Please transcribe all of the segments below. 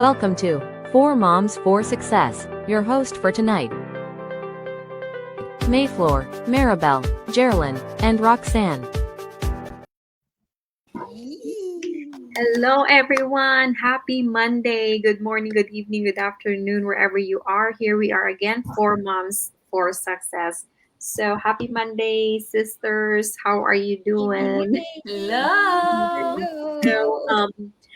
Welcome to Four Moms for Success. Your host for tonight, Mayfloor, Maribel, Geraldine, and Roxanne. Hello, everyone. Happy Monday. Good morning, good evening, good afternoon, wherever you are. Here we are again, Four Moms for Success. So, happy Monday, sisters. How are you doing? Hello. So,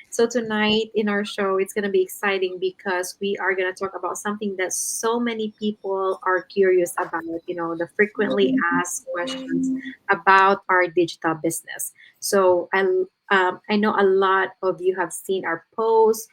so tonight in our show, it's gonna be exciting because we are gonna talk about something that so many people are curious about. The frequently asked questions about our digital business. So I know a lot of you have seen our posts,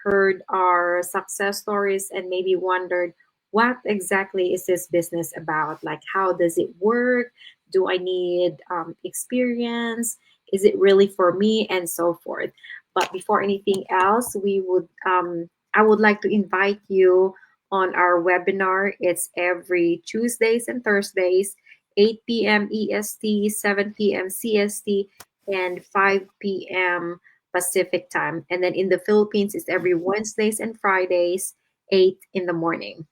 heard our success stories, and maybe wondered what exactly is this business about? Like, how does it work? Do I need experience? Is it really for me, and so forth? But before anything else, I would like to invite you on our webinar. It's every Tuesdays and Thursdays, 8 p.m. EST, 7 p.m. CST, and 5 p.m. Pacific time. And then in the Philippines, it's every Wednesdays and Fridays, 8 in the morning.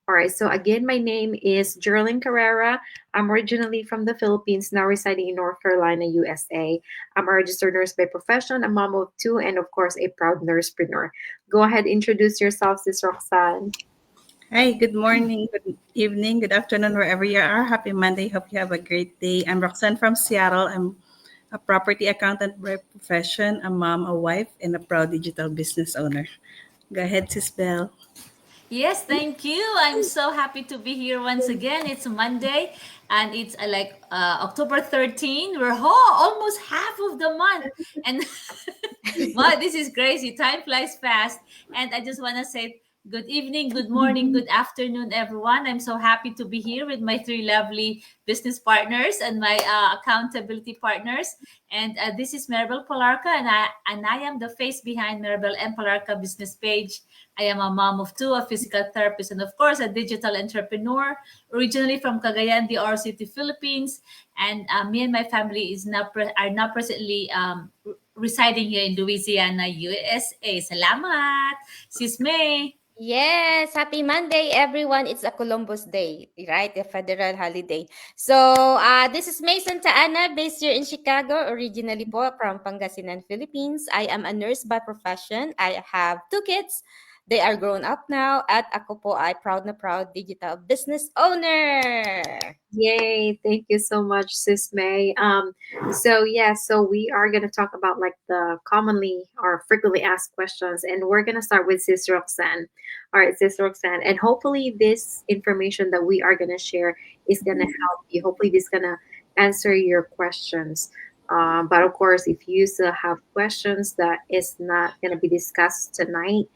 All right, so again, my name is Geraldine Carrera. I'm originally from the Philippines, now residing in North Carolina, USA. I'm a registered nurse by profession, a mom of two, and of course, a proud nursepreneur. Go ahead, introduce yourself, Sis Roxanne. Hi, good morning, good evening, good afternoon, wherever you are. Happy Monday. Hope you have a great day. I'm Roxanne from Seattle. I'm a property accountant by profession, a mom, a wife, and a proud digital business owner. Go ahead, Sis Belle. Yes, thank you. I'm so happy to be here once again. It's Monday and it's October 13. We're almost half of the month. And wow, this is crazy. Time flies fast. And I just want to say good evening, good morning, good afternoon, everyone. I'm so happy to be here with my three lovely business partners and my accountability partners. And this is Maribel Polarca, and I am the face behind Maribel and Polarca business page. I am a mom of two, a physical therapist, and of course, a digital entrepreneur, originally from Cagayan de Oro City, Philippines. And me and my family are now presently residing here in Louisiana, USA. Salamat, Sis May. Yes, happy Monday, everyone. It's a Columbus Day, right? A federal holiday. So, this is May Santa Ana, based here in Chicago, originally po from Pangasinan, Philippines. I am a nurse by profession. I have two kids. They are grown up now. At ako po ay proud na proud digital business owner. Yay! Thank you so much, Sis May. So we are gonna talk about like the commonly or frequently asked questions, and we're gonna start with Sis Roxanne. All right, Sis Roxanne, and hopefully this information that we are gonna share is gonna help you. Hopefully, this gonna answer your questions. But of course, if you still have questions that is not gonna be discussed tonight,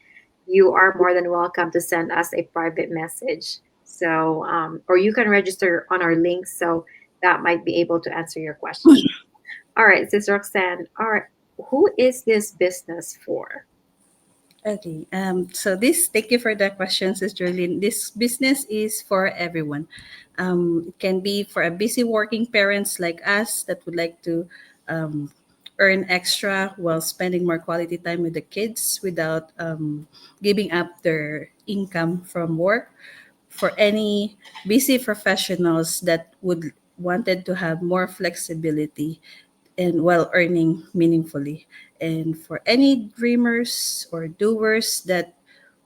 you are more than welcome to send us a private message. So, or you can register on our links, so that might be able to answer your question. All right, Sis Roxanne. All right, who is this business for? Okay. Thank you for the question, Sister Lynn. This business is for everyone. It can be for a busy working parents like us that would like to um, earn extra while spending more quality time with the kids without giving up their income from work. For any busy professionals that would wanted to have more flexibility and while earning meaningfully, and for any dreamers or doers that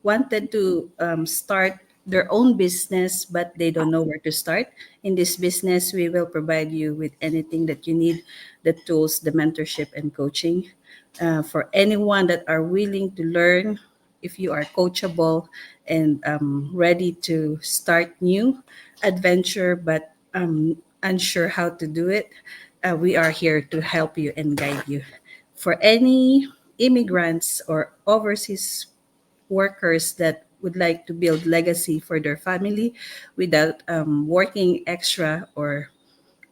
wanted to start their own business but they don't know where to start. In this business, we will provide you with anything that you need, the tools, the mentorship, and coaching. For anyone that are willing to learn, if you are coachable and ready to start new adventure but unsure how to do it, we are here to help you and guide you. For any immigrants or overseas workers that would like to build legacy for their family without working extra or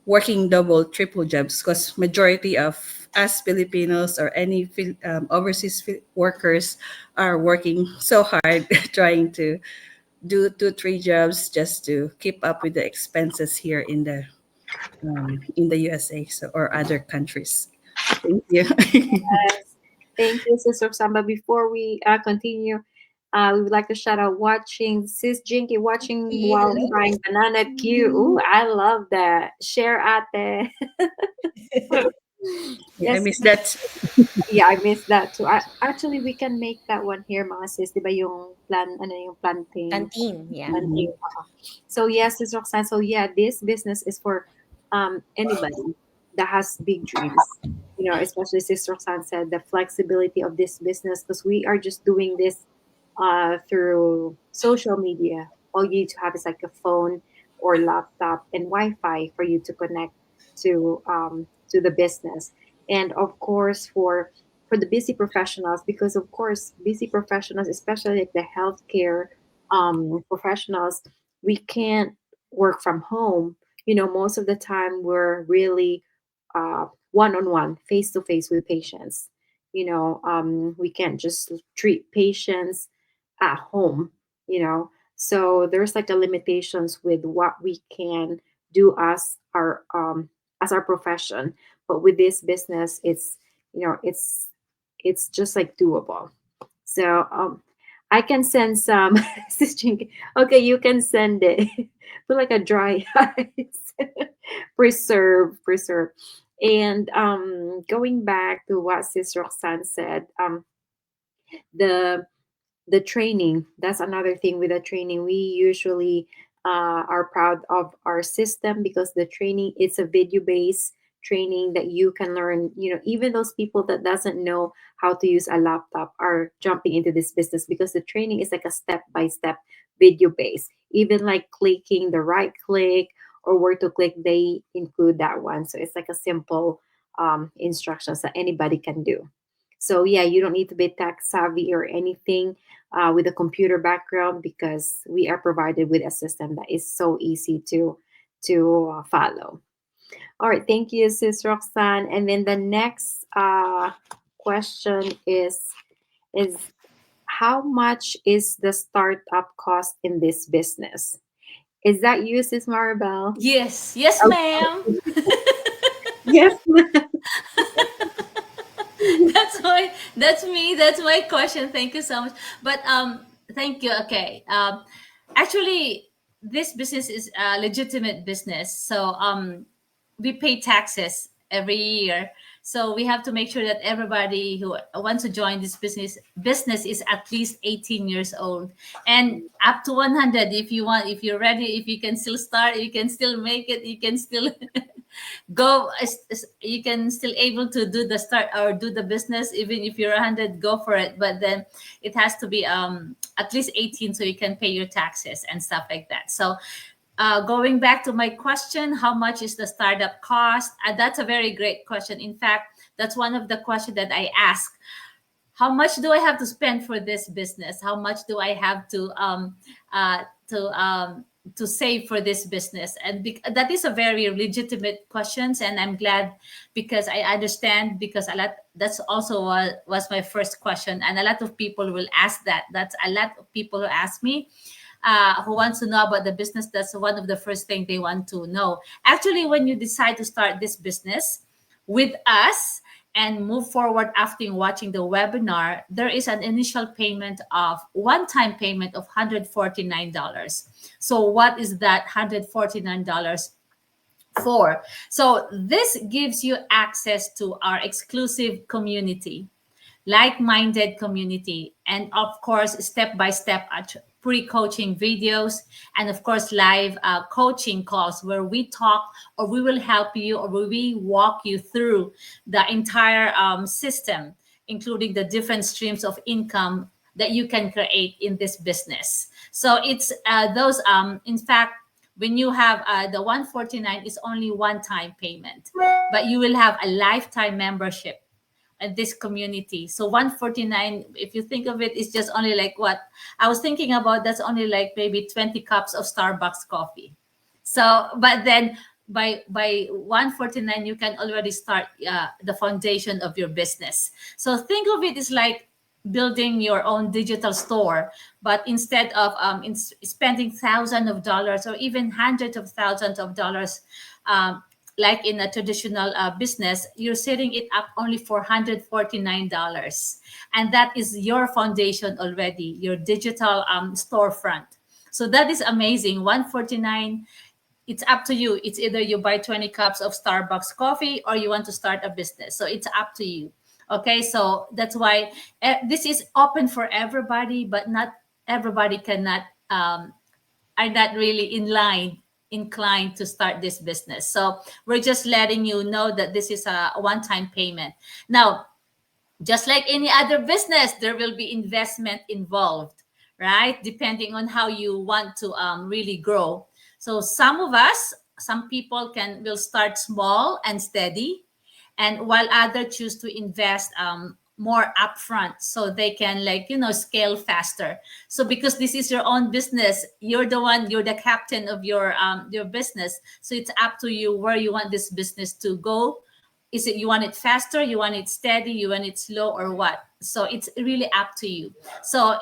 working double triple jobs, because majority of us Filipinos or any overseas workers are working so hard trying to do two three jobs just to keep up with the expenses here in the USA, so or other countries. Thank you. Thank you, Sis Roxanne. But before we continue, we would like to shout out watching Sis Jinky watching while Hello. frying banana Q. Ooh, I love that. Share ate. Yeah, I Yes, miss that. yeah, I missed that too. Actually, we can make that one here, mga sis. Di ba yung yung plantain? Canteen, yeah. Plantain. So yes, Sis Roxanne. So yeah, this business is for anybody that has big dreams. You know, especially Sis Roxanne said the flexibility of this business because we are just doing this through social media. All you need to have is like a phone or laptop and Wi-Fi for you to connect to the business, and of course for the busy professionals, because of course busy professionals, especially like the healthcare professionals, we can't work from home. You know, most of the time we're really one-on-one, face-to-face with patients. You know, we can't just treat patients at home, you know. So there's like a limitations with what we can do as our profession. But with this business, it's, you know, it's just like doable. So I can send some. Sis Jinky, okay, you can send it. Put like a dry ice. Preserve. And going back to what Sis Roxanne said, the the training, that's another thing. With the training, we usually are proud of our system because the training, it's a video based training that you can learn. You know, even those people that doesn't know how to use a laptop are jumping into this business because the training is like a step by step video based. Even like clicking the right click or where to click, they include that one. So it's like a simple instructions that anybody can do. So yeah, you don't need to be tech savvy or anything with a computer background because we are provided with a system that is so easy to follow. All right, thank you, Sis Roxanne. And then the next question is how much is the startup cost in this business? Is that you, Sis Maribel? Yes, yes, ma'am. Yes. That's me. That's my question. Thank you so much. But thank you. Okay. Actually, this business is a legitimate business. So we pay taxes every year. So we have to make sure that everybody who wants to join this business is at least 18 years old and up to 100. If you want, if you're ready, if you can still start, you can still make it, you can still go, you can still able to do the start or do the business. Even if you're 100, go for it. But then it has to be at least 18 so you can pay your taxes and stuff like that. So going back to my question, how much is the startup cost? That's a very great question. In fact, that's one of the questions that I ask. How much do I have to spend for this business? How much do I have uh, to um, to save for this business? And that is a very legitimate questions, and I'm glad because I understand, because a lot, that's also what was my first question, and a lot of people will ask that. That's a lot of people who ask me who wants to know about the business. That's one of the first thing they want to know. Actually, when you decide to start this business with us and move forward after watching the webinar, there is an initial payment of one-time payment of $149. So what is that $149 for? So this gives you access to our exclusive community, like-minded community, and of course step-by-step pre-coaching videos, and of course live coaching calls where we talk, or we will help you, or we walk you through the entire system, including the different streams of income that you can create in this business. So it's those in fact, when you have the 149 is only one time payment, but you will have a lifetime membership at this community. So 149, if you think of it, is just only like what I was thinking about. That's only like maybe 20 cups of Starbucks coffee. So, but then by 149, you can already start the foundation of your business. So think of it as like building your own digital store, but instead of spending thousands of dollars or even hundreds of thousands of dollars like in a traditional business, you're setting it up only for $149. And that is your foundation already, your digital storefront. So that is amazing. 149, it's up to you. It's either you buy 20 cups of Starbucks coffee or you want to start a business. So it's up to you. Okay, so that's why this is open for everybody, but not everybody cannot are not really inclined to start this business. So we're just letting you know that this is a one-time payment. Now, just like any other business, there will be investment involved, right? Depending on how you want to really grow. So some people will start small and steady, and while others choose to invest more upfront so they can, like, scale faster. So because this is your own business, you're the captain of your business. So it's up to you where you want this business to go. Is it you want it faster, you want it steady, you want it slow, or what? So it's really up to you. So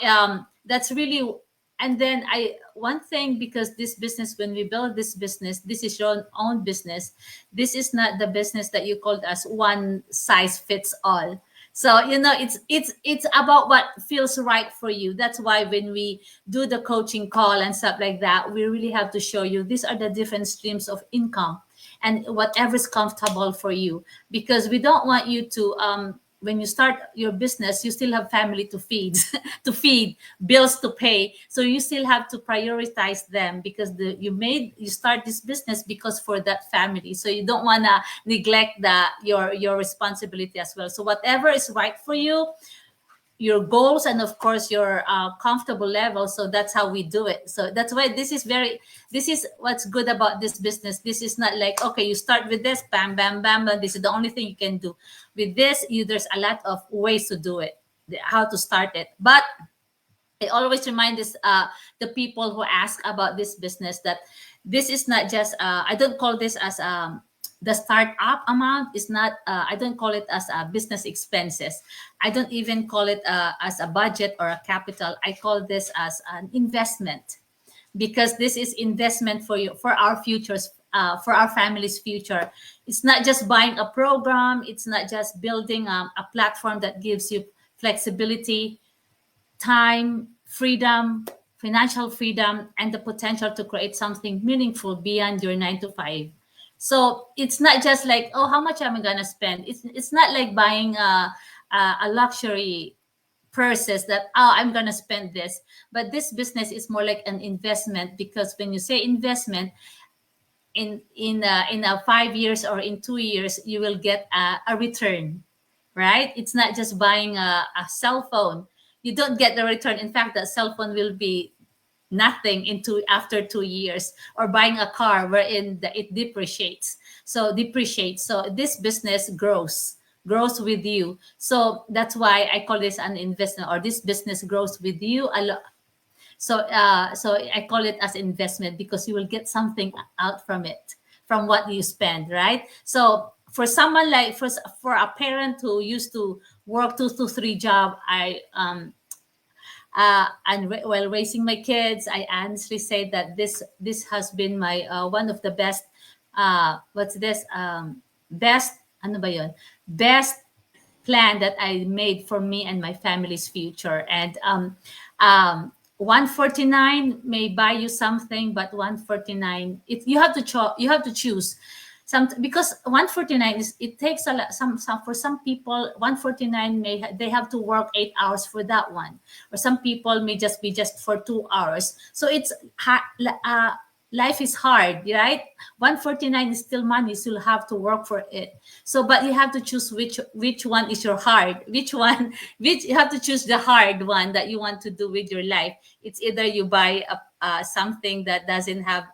that's really. And then one thing, because this business, when we build this business, this is your own business. This is not the business that you called as one size fits all. So it's about what feels right for you. That's why when we do the coaching call and stuff like that, we really have to show you these are the different streams of income and whatever's comfortable for you, because we don't want you to when you start your business, you still have family to feed, to feed, bills to pay. So you still have to prioritize them, because you start this business because for that family. So you don't want to neglect your responsibility as well. So whatever is right for you, your goals, and of course your comfortable level. So that's how we do it. So that's why this is what's good about this business. This is not like, okay, you start with this, bam, bam, bam, and this is the only thing you can do. With this, there's a lot of ways to do it, how to start it. But I always remind the people who ask about this business that this is not just I don't call this as the startup amount is not I don't call it as business expenses. I don't even call it as a budget or a capital. I call this as an investment, because this is investment for you, for our futures, for our family's future. It's not just buying a program. It's not just building a platform that gives you flexibility, time, freedom, financial freedom, and the potential to create something meaningful beyond your 9 to 5. So it's not just like, oh, how much am I gonna spend? It's not like buying a luxury purses that, oh, I'm gonna spend this. But this business is more like an investment, because when you say investment, in 5 years or in 2 years, you will get a return, right? It's not just buying a cell phone. You don't get the return. In fact, that cell phone will be nothing after 2 years, or buying a car wherein it depreciates. So this business grows with you. So that's why I call this an investment, or this business grows with you a lot. So I call it as investment, because you will get something out from it, from what you spend, right? So for someone like for a parent who used to work 2 to 3 job, while raising my kids, I honestly say that this has been my one of the best best ano ba yun? Best plan that I made for me and my family's future. And 149 may buy you something, but 149, you have to choose because 149 it takes a lot. Some for some people 149 they have to work 8 hours for that one, or some people may just be for 2 hours. So it's life is hard, right? 149 is still money, so you'll have to work for it. So but you have to choose which one is your hard, which you have to choose the hard one that you want to do with your life. It's either you buy something that doesn't have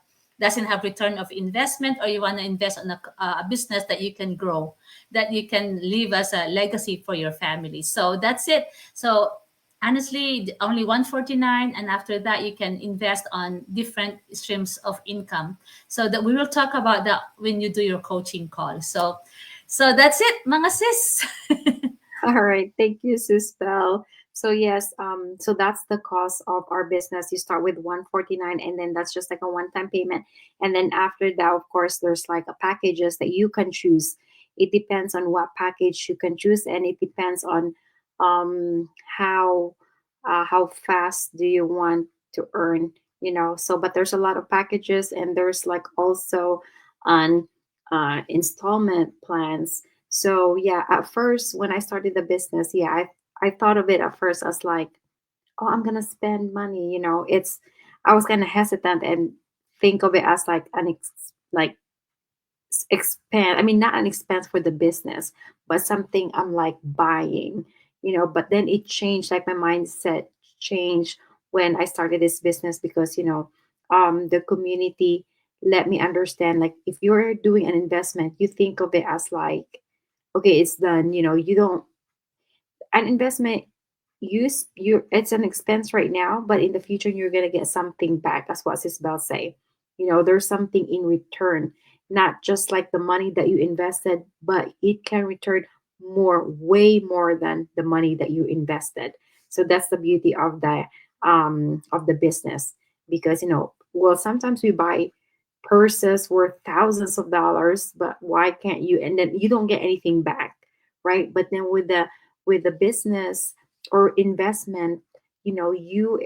return of investment, or you want to invest on a business that you can grow, that you can leave as a legacy for your family. So that's it. So honestly, only 149, and after that you can invest on different streams of income. So that we will talk about that when you do your coaching call. So that's it, mga sis. All right. Thank you, Sis Bell. So yes, so that's the cost of our business. You start with 149, and then that's just like a one-time payment. And then after that, of course, there's like a packages that you can choose. It depends on what package you can choose, and it depends on um how fast do you want to earn, you know. So but there's a lot of packages, and there's like also on installment plans. So yeah, at first when I started the business, yeah, I thought of it at first as like, oh, I'm gonna spend money. You know, it's I was kind of hesitant and think of it as like like expand. I mean, not an expense for the business, but something I'm like buying. You know, but then it changed. Like my mindset changed when I started this business because the community let me understand, like, if you're doing an investment, you think of it as like, okay, it's done. You know, you don't an investment, you it's an expense right now, but in the future you're gonna get something back. That's what Sisbel say. You know, there's something in return, not just like the money that you invested, but it can return more, way more than the money that you invested. So that's the beauty of the business. Because well, sometimes we buy purses worth thousands of dollars, but why can't you, and then you don't get anything back, right? But then with the business or investment, you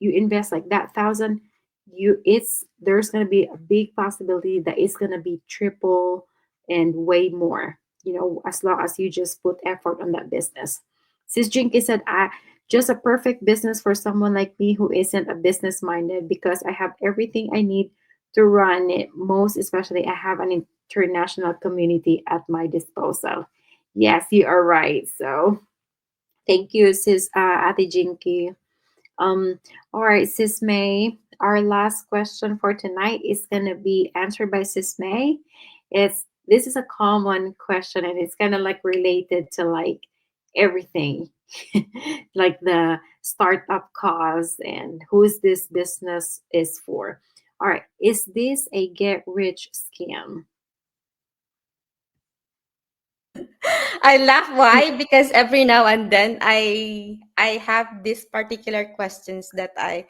invest like that thousand, you it's there's going to be a big possibility that it's going to be triple and way more, as long as you just put effort on that business. Sis Jinky said, I just a perfect business for someone like me who isn't a business minded, because I have everything I need to run it. Most especially, I have an international community at my disposal. Yes, you are right. So thank you, Sis Ate Jinky. Um, all right, Sis May. Our last question for tonight is gonna be answered by Sis May. This is a common question, and it's kind of like related to like everything, like the startup cost and who's this business is for. All right, is this a get rich scam? I laugh. Why? Because every now and then I have these particular questions that I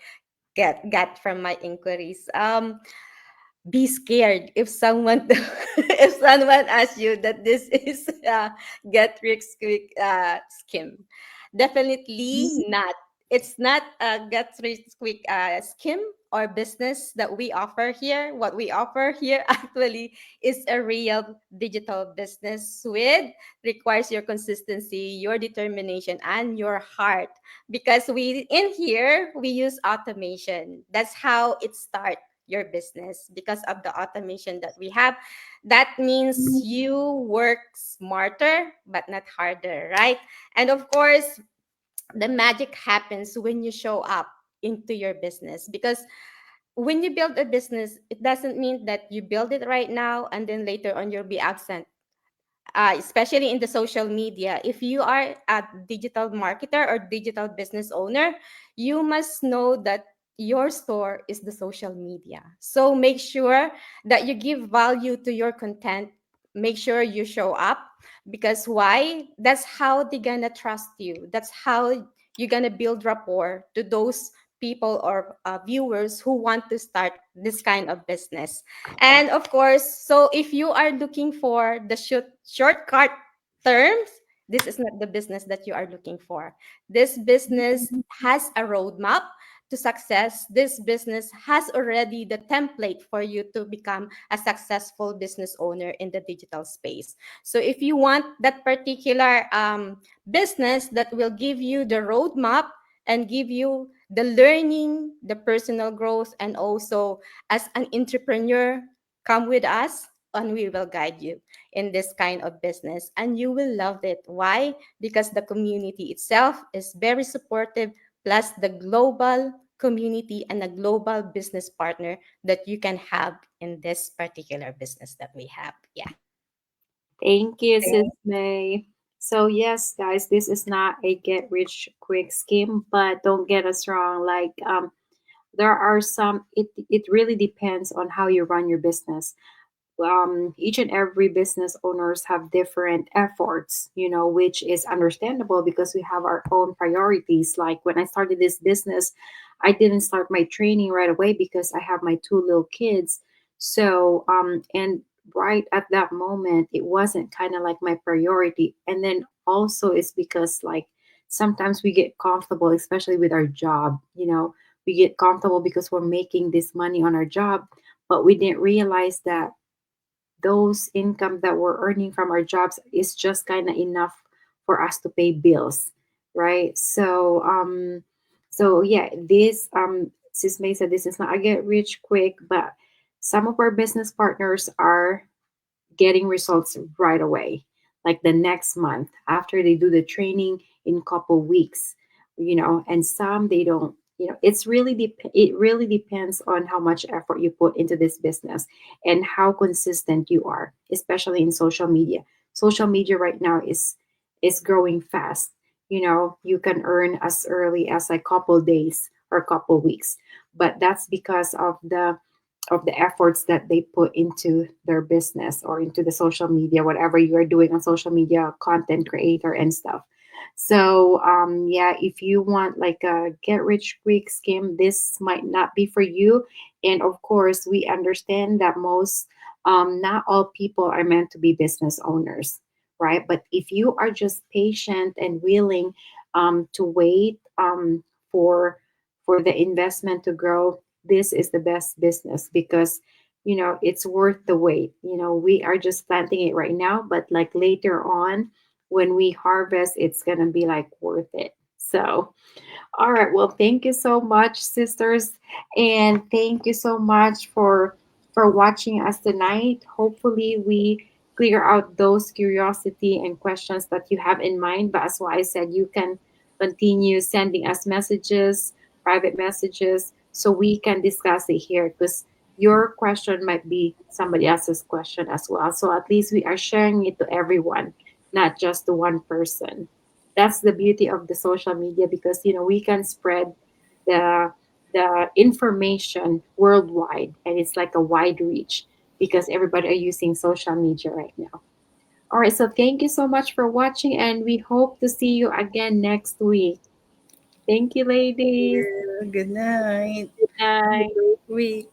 get from my inquiries. Be scared if someone if someone asks you that this is a get rich quick scheme. Definitely not. It's not a get rich quick scheme or business that we offer here. What we offer here actually is a real digital business with requires your consistency, your determination, and your heart. Because we in here we use automation. That's how it starts your business because of the automation that we have. That means you work smarter but not harder, right? And of course, the magic happens when you show up into your business, because when you build a business, it doesn't mean that you build it right now and then later on you'll be absent. Especially in the social media, if you are a digital marketer or digital business owner, you must know that your store is the social media. So make sure that you give value to your content. Make sure you show up, because why? That's how they're gonna trust you. That's how you're gonna build rapport to those people or viewers who want to start this kind of business. And of course, so if you are looking for the shortcut terms, this is not the business that you are looking for. This business has a roadmap to success. This business has already the template for you to become a successful business owner in the digital space. So if you want that particular business that will give you the roadmap and give you the learning, the personal growth, and also as an entrepreneur, come with us and we will guide you in this kind of business and you will love it. Why? Because the community itself is very supportive, plus the global community and a global business partner that you can have in this particular business that we have. Yeah. Thank you, Sis May. So yes, guys, this is not a get rich quick scheme, but don't get us wrong. Like there are some. It really depends on how you run your business. each and every business owners have different efforts, which is understandable because we have our own priorities. Like when I started this business, I didn't start my training right away because I have my two little kids. So, and right at that moment, it wasn't kind of like my priority. And then also it's because like sometimes we get comfortable, especially with our job, we get comfortable because we're making this money on our job, but we didn't realize that those income that we're earning from our jobs is just kind of enough for us to pay bills, right? So yeah, this sis May said this is not a get rich quick, but some of our business partners are getting results right away, like the next month after they do the training in couple weeks, and some they don't. It really depends on how much effort you put into this business and how consistent you are, especially in social media. Social media right now is growing fast. You can earn as early as a couple days or couple weeks, but that's because of the efforts that they put into their business or into the social media, whatever you are doing on social media, content creator and stuff. So, yeah, if you want like a get rich quick scheme, this might not be for you. And of course, we understand that not all people are meant to be business owners, right? But if you are just patient and willing to wait for the investment to grow, this is the best business because it's worth the wait. We are just planting it right now, but like later on when we harvest, it's gonna be like worth it. So all right, well, thank you so much, sisters, and thank you so much for watching us tonight. Hopefully we clear out those curiosity and questions that you have in mind, but as what I said, you can continue sending us messages, private messages, so we can discuss it here because your question might be somebody else's question as well. So at least we are sharing it to everyone, not just to one person. That's the beauty of the social media because we can spread the the information worldwide, and it's like a wide reach because everybody are using social media right now. All right, so thank you so much for watching, and we hope to see you again next week. Thank you, ladies. Good night. Good Have a night. great week.